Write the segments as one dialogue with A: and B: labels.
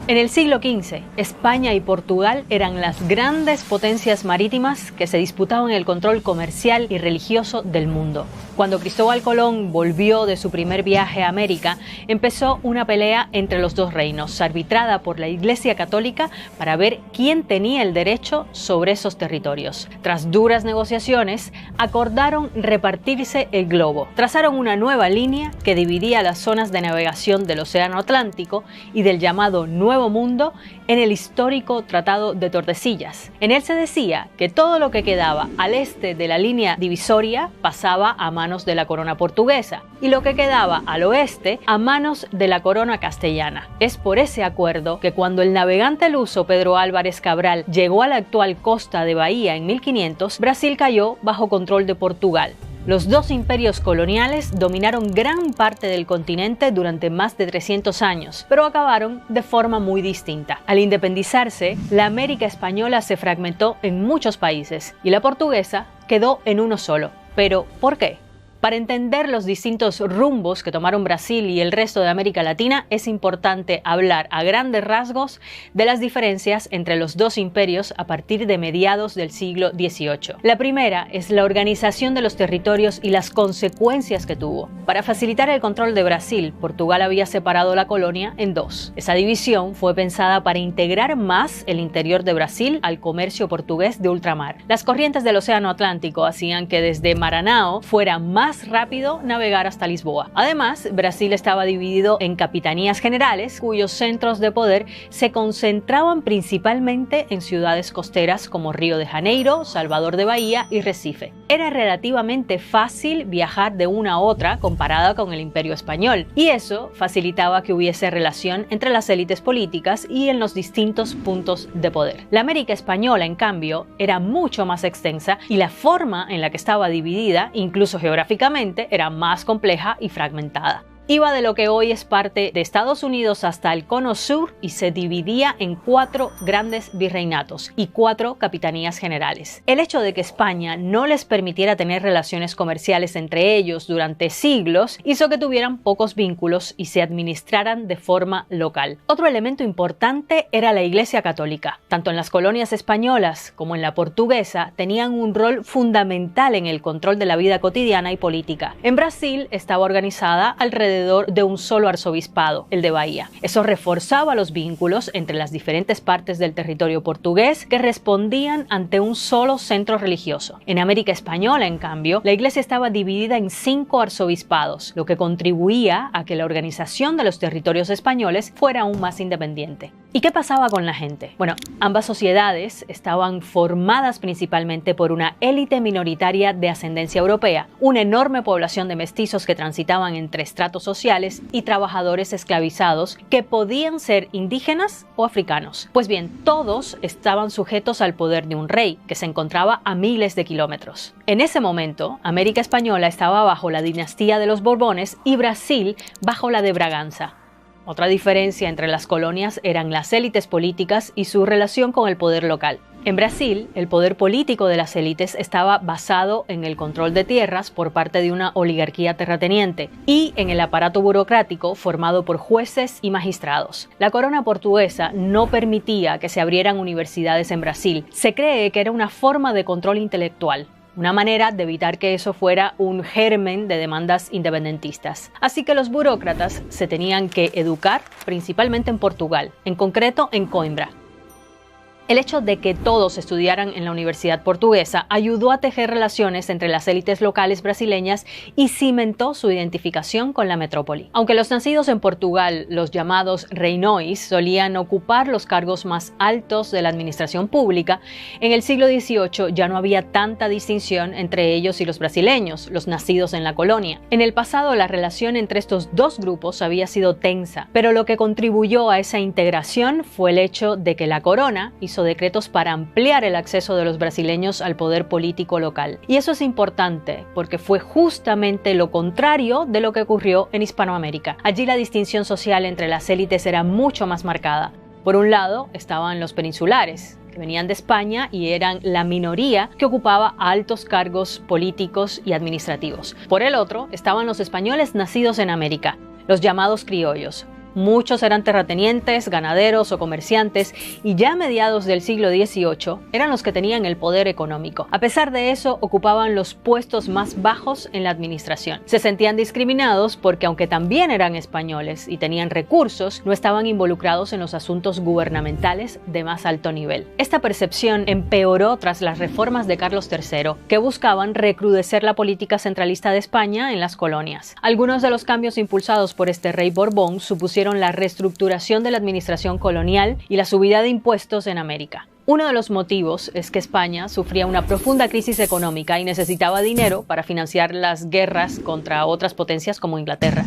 A: En el siglo XV, España y Portugal eran las grandes potencias marítimas que se disputaban el control comercial y religioso del mundo. Cuando Cristóbal Colón volvió de su primer viaje a América, empezó una pelea entre los dos reinos, arbitrada por la Iglesia Católica para ver quién tenía el derecho sobre esos territorios. Tras duras negociaciones, acordaron repartirse el globo. Trazaron una nueva línea que dividía las zonas de navegación del Océano Atlántico y del llamado Nuevo Mundo en el histórico Tratado de Tordesillas. En él se decía que todo lo que quedaba al este de la línea divisoria pasaba a manos de la corona portuguesa y lo que quedaba al oeste a manos de la corona castellana. Es por ese acuerdo que cuando el navegante luso Pedro Álvarez Cabral llegó a la actual costa de Bahía en 1500, Brasil cayó bajo control de Portugal. Los dos imperios coloniales dominaron gran parte del continente durante más de 300 años, pero acabaron de forma muy distinta. Al independizarse, la América española se fragmentó en muchos países y la portuguesa quedó en uno solo. ¿Pero por qué? Para entender los distintos rumbos que tomaron Brasil y el resto de América Latina, es importante hablar a grandes rasgos de las diferencias entre los dos imperios a partir de mediados del siglo XVIII. La primera es la organización de los territorios y las consecuencias que tuvo. Para facilitar el control de Brasil, Portugal había separado la colonia en dos. Esa división fue pensada para integrar más el interior de Brasil al comercio portugués de ultramar. Las corrientes del Océano Atlántico hacían que desde Maranhão fuera más rápido navegar hasta Lisboa. Además, Brasil estaba dividido en capitanías generales, cuyos centros de poder se concentraban principalmente en ciudades costeras como Río de Janeiro, Salvador de Bahía y Recife. Era relativamente fácil viajar de una a otra comparada con el Imperio Español, y eso facilitaba que hubiese relación entre las élites políticas y en los distintos puntos de poder. La América Española, en cambio, era mucho más extensa y la forma en la que estaba dividida, incluso geográficamente, era más compleja y fragmentada. Iba de lo que hoy es parte de Estados Unidos hasta el Cono Sur y se dividía en 4 grandes virreinatos y 4 capitanías generales. El hecho de que España no les permitiera tener relaciones comerciales entre ellos durante siglos hizo que tuvieran pocos vínculos y se administraran de forma local. Otro elemento importante era la Iglesia Católica. Tanto en las colonias españolas como en la portuguesa tenían un rol fundamental en el control de la vida cotidiana y política. En Brasil estaba organizada alrededor de un solo arzobispado, el de Bahía. Eso reforzaba los vínculos entre las diferentes partes del territorio portugués que respondían ante un solo centro religioso. En América Española, en cambio, la iglesia estaba dividida en 5 arzobispados, lo que contribuía a que la organización de los territorios españoles fuera aún más independiente. ¿Y qué pasaba con la gente? Bueno, ambas sociedades estaban formadas principalmente por una élite minoritaria de ascendencia europea, una enorme población de mestizos que transitaban entre estratos sociales y trabajadores esclavizados que podían ser indígenas o africanos. Pues bien, todos estaban sujetos al poder de un rey que se encontraba a miles de kilómetros. En ese momento, América Española estaba bajo la dinastía de los Borbones y Brasil bajo la de Braganza. Otra diferencia entre las colonias eran las élites políticas y su relación con el poder local. En Brasil, el poder político de las élites estaba basado en el control de tierras por parte de una oligarquía terrateniente y en el aparato burocrático formado por jueces y magistrados. La corona portuguesa no permitía que se abrieran universidades en Brasil. Se cree que era una forma de control intelectual, una manera de evitar que eso fuera un germen de demandas independentistas. Así que los burócratas se tenían que educar principalmente en Portugal, en concreto en Coimbra. El hecho de que todos estudiaran en la Universidad Portuguesa ayudó a tejer relaciones entre las élites locales brasileñas y cimentó su identificación con la metrópoli. Aunque los nacidos en Portugal, los llamados reinões, solían ocupar los cargos más altos de la administración pública, en el siglo XVIII ya no había tanta distinción entre ellos y los brasileños, los nacidos en la colonia. En el pasado la relación entre estos dos grupos había sido tensa, pero lo que contribuyó a esa integración fue el hecho de que la corona hizo decretos para ampliar el acceso de los brasileños al poder político local. Y eso es importante porque fue justamente lo contrario de lo que ocurrió en Hispanoamérica. Allí la distinción social entre las élites era mucho más marcada. Por un lado estaban los peninsulares, que venían de España y eran la minoría que ocupaba altos cargos políticos y administrativos. Por el otro estaban los españoles nacidos en América, los llamados criollos. Muchos eran terratenientes, ganaderos o comerciantes, y ya a mediados del siglo XVIII eran los que tenían el poder económico. A pesar de eso, ocupaban los puestos más bajos en la administración. Se sentían discriminados porque, aunque también eran españoles y tenían recursos, no estaban involucrados en los asuntos gubernamentales de más alto nivel. Esta percepción empeoró tras las reformas de Carlos III, que buscaban recrudecer la política centralista de España en las colonias. Algunos de los cambios impulsados por este rey Borbón supusieron la reestructuración de la administración colonial y la subida de impuestos en América. Uno de los motivos es que España sufría una profunda crisis económica y necesitaba dinero para financiar las guerras contra otras potencias como Inglaterra.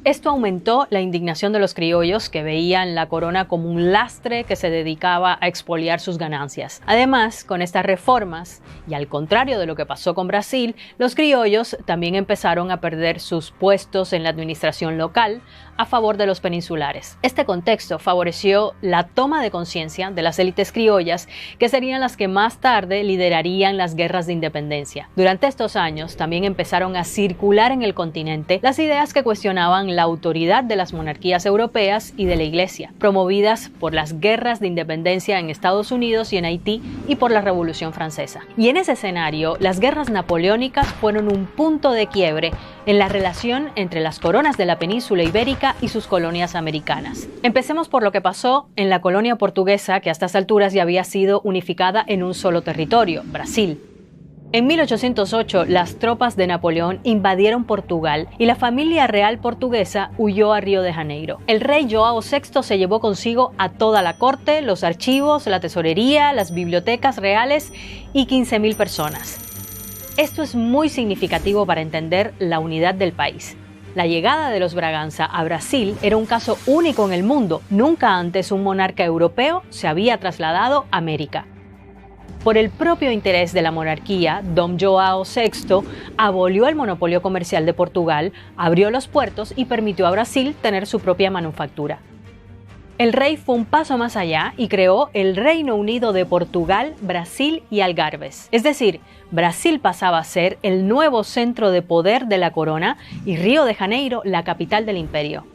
A: Esto aumentó la indignación de los criollos, que veían la corona como un lastre que se dedicaba a expoliar sus ganancias. Además, con estas reformas, y al contrario de lo que pasó con Brasil, los criollos también empezaron a perder sus puestos en la administración local a favor de los peninsulares. Este contexto favoreció la toma de conciencia de las élites criollas, que serían las que más tarde liderarían las guerras de independencia. Durante estos años también empezaron a circular en el continente las ideas que cuestionaban la autoridad de las monarquías europeas y de la Iglesia, promovidas por las guerras de independencia en Estados Unidos y en Haití y por la Revolución Francesa. Y en ese escenario, las guerras napoleónicas fueron un punto de quiebre en la relación entre las coronas de la península ibérica y sus colonias americanas. Empecemos por lo que pasó en la colonia portuguesa, que a estas alturas ya había sido unificada en un solo territorio, Brasil. En 1808, las tropas de Napoleón invadieron Portugal y la familia real portuguesa huyó a Río de Janeiro. El rey João VI se llevó consigo a toda la corte, los archivos, la tesorería, las bibliotecas reales y 15.000 personas. Esto es muy significativo para entender la unidad del país. La llegada de los Braganza a Brasil era un caso único en el mundo. Nunca antes un monarca europeo se había trasladado a América. Por el propio interés de la monarquía, Dom João VI abolió el monopolio comercial de Portugal, abrió los puertos y permitió a Brasil tener su propia manufactura. El rey fue un paso más allá y creó el Reino Unido de Portugal, Brasil y Algarves. Es decir, Brasil pasaba a ser el nuevo centro de poder de la corona y Río de Janeiro la capital del imperio.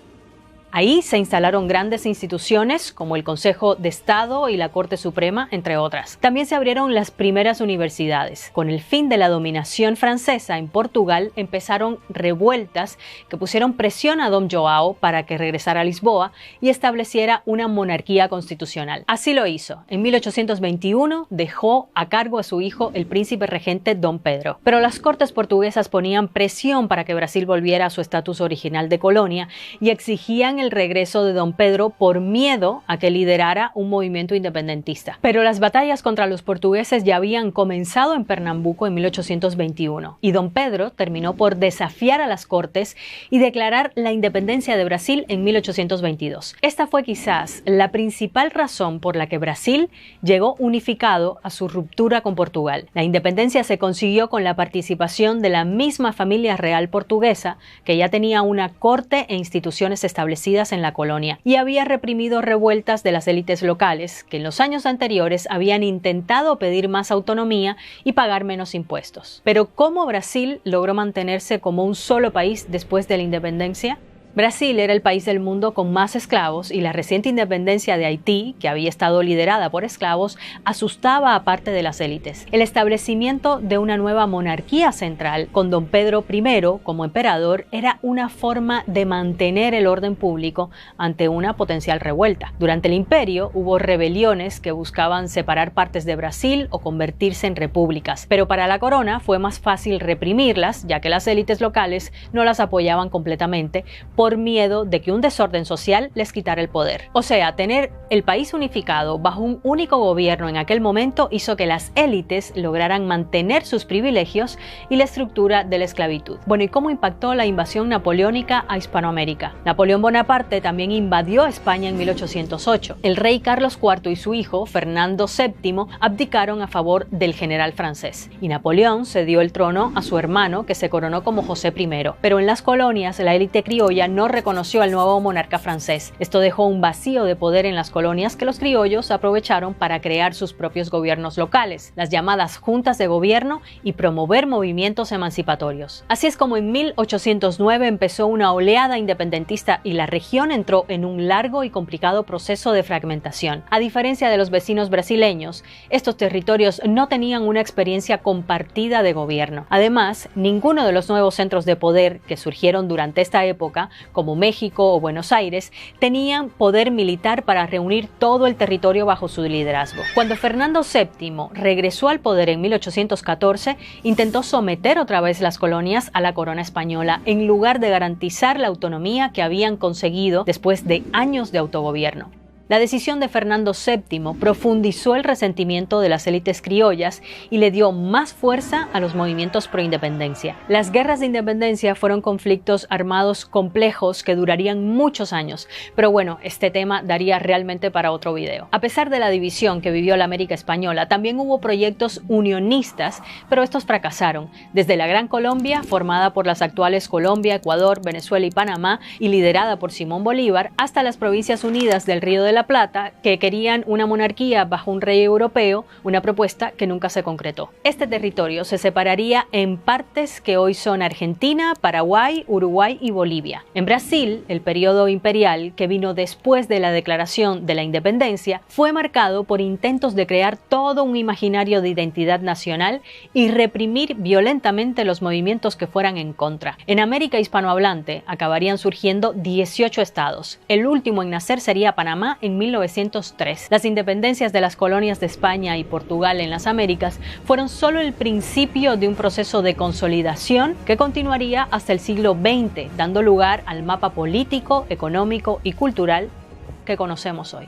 A: Ahí se instalaron grandes instituciones como el Consejo de Estado y la Corte Suprema, entre otras. También se abrieron las primeras universidades. Con el fin de la dominación francesa en Portugal, empezaron revueltas que pusieron presión a Dom João para que regresara a Lisboa y estableciera una monarquía constitucional. Así lo hizo. En 1821 dejó a cargo a su hijo, el príncipe regente Dom Pedro. Pero las cortes portuguesas ponían presión para que Brasil volviera a su estatus original de colonia y exigían el regreso de Don Pedro por miedo a que liderara un movimiento independentista. Pero las batallas contra los portugueses ya habían comenzado en Pernambuco en 1821 y Don Pedro terminó por desafiar a las cortes y declarar la independencia de Brasil en 1822. Esta fue quizás la principal razón por la que Brasil llegó unificado a su ruptura con Portugal. La independencia se consiguió con la participación de la misma familia real portuguesa, que ya tenía una corte e instituciones establecidas en la colonia y había reprimido revueltas de las élites locales que en los años anteriores habían intentado pedir más autonomía y pagar menos impuestos. Pero ¿cómo Brasil logró mantenerse como un solo país después de la independencia? Brasil era el país del mundo con más esclavos y la reciente independencia de Haití, que había estado liderada por esclavos, asustaba a parte de las élites. El establecimiento de una nueva monarquía central, con Don Pedro I como emperador, era una forma de mantener el orden público ante una potencial revuelta. Durante el imperio hubo rebeliones que buscaban separar partes de Brasil o convertirse en repúblicas, pero para la corona fue más fácil reprimirlas, ya que las élites locales no las apoyaban completamente, por miedo de que un desorden social les quitara el poder. O sea, tener el país unificado bajo un único gobierno en aquel momento hizo que las élites lograran mantener sus privilegios y la estructura de la esclavitud. Bueno, ¿y cómo impactó la invasión napoleónica a Hispanoamérica? Napoleón Bonaparte también invadió España en 1808. El rey Carlos IV y su hijo, Fernando VII, abdicaron a favor del general francés, y Napoleón cedió el trono a su hermano, que se coronó como José I. Pero en las colonias, la élite criolla no reconoció al nuevo monarca francés. Esto dejó un vacío de poder en las colonias que los criollos aprovecharon para crear sus propios gobiernos locales, las llamadas juntas de gobierno, y promover movimientos emancipatorios. Así es como en 1809 empezó una oleada independentista y la región entró en un largo y complicado proceso de fragmentación. A diferencia de los vecinos brasileños, estos territorios no tenían una experiencia compartida de gobierno. Además, ninguno de los nuevos centros de poder que surgieron durante esta época, como México o Buenos Aires, tenían poder militar para reunir todo el territorio bajo su liderazgo. Cuando Fernando VII regresó al poder en 1814, intentó someter otra vez las colonias a la corona española en lugar de garantizar la autonomía que habían conseguido después de años de autogobierno. La decisión de Fernando VII profundizó el resentimiento de las élites criollas y le dio más fuerza a los movimientos pro independencia. Las guerras de independencia fueron conflictos armados complejos que durarían muchos años, pero bueno, este tema daría realmente para otro video. A pesar de la división que vivió la América española, también hubo proyectos unionistas, pero estos fracasaron. Desde la Gran Colombia, formada por las actuales Colombia, Ecuador, Venezuela y Panamá, y liderada por Simón Bolívar, hasta las Provincias Unidas del Río de la Plata, que querían una monarquía bajo un rey europeo, una propuesta que nunca se concretó. Este territorio se separaría en partes que hoy son Argentina, Paraguay, Uruguay y Bolivia. En Brasil, el periodo imperial, que vino después de la declaración de la independencia, fue marcado por intentos de crear todo un imaginario de identidad nacional y reprimir violentamente los movimientos que fueran en contra. En América hispanohablante acabarían surgiendo 18 estados. El último en nacer sería Panamá en 1903. Las independencias de las colonias de España y Portugal en las Américas fueron solo el principio de un proceso de consolidación que continuaría hasta el siglo XX, dando lugar al mapa político, económico y cultural que conocemos hoy.